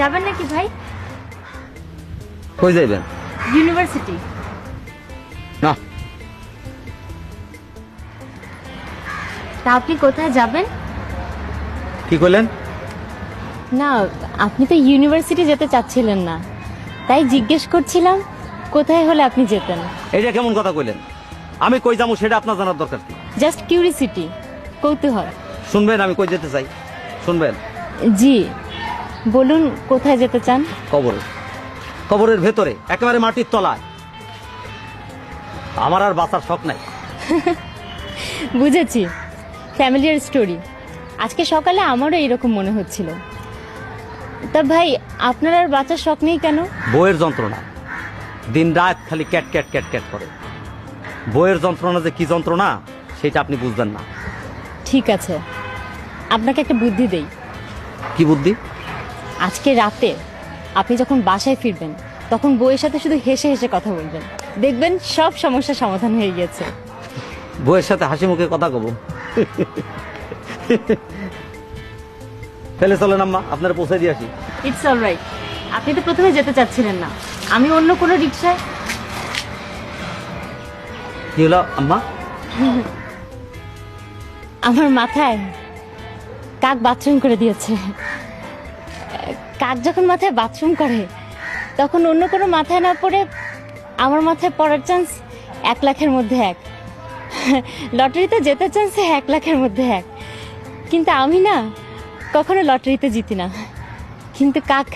যাবেন নাকি ভাই? কই যাইবেন? ইউনিভার্সিটি। না, তা আপনি কোথায় যাবেন? কি কইলেন? না, আপনি তো ইউনিভার্সিটি যেতে চাচ্ছিলেন না, তাই জিজ্ঞেস করছিলাম কোথায় হলে আপনি যেতেন। এইটা কেমন কথা কইলেন? আমি কই যাবো সেটা আপনার জানার দরকার কি? জাস্ট কিউরিসিটি, কৌতূহল। শুনবেন আমি কই যেতে চাই? শুনবেন? জি বলুন, কোথায় যেতে চান? কবরে, কবরের ভেতরে একেবারে মাটির তলায়। আমার আর বাঁচার শখ নাই। বুঝেছি, ফ্যামিলিয়ার স্টোরি। আজকে সকালে আমারও এরকম মনে হচ্ছিল। তা ভাই, আপনার আর বাচ্চার শখ নেই কেন? বইয়ের যন্ত্রণা, দিন রাত খালি ক্যাট ক্যাট ক্যাট ক্যাট করে। বইয়ের যন্ত্রণা যে কি যন্ত্রণা সেটা আপনি বুঝবেন না। ঠিক আছে, আপনাকে একটা বুদ্ধি দেই। কি বুদ্ধি? আজকে রাতে আপনি যখন বাসায় ফিরবেন, তখন বইয়ের সাথে শুধু হেসে হেসে কথা বলবেন, দেখবেন সব সমস্যার সমাধান হয়ে গেছে। বইয়ের সাথে হাসি মুখে কথা কব? ফেলে চলেন আম্মা, আপনারা পৌঁছে দিয়ে আসি। It's all right. আপনি তো প্রথমে যেতে চাচ্ছিলেন না, আমি অন্য কোনো রিক্সায়। কি হলো আম্মা? আমার মাথায় কাক বাথরুম করে দিয়েছে। কাক যখন মাথায় বাথরুম করে, তখন অন্য কোনো মাথায় না পড়ে আমার মাথায় পড়ার চান্স 1 লাখের মধ্যে 1। লটারিতে জেতার চান্স 1 লাখের মধ্যে 1। কিন্তু আমি না কখনো লটারিতে জিতি না, কিন্তু কাক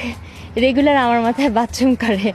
রেগুলার আমার মাথায় বাথরুম করে।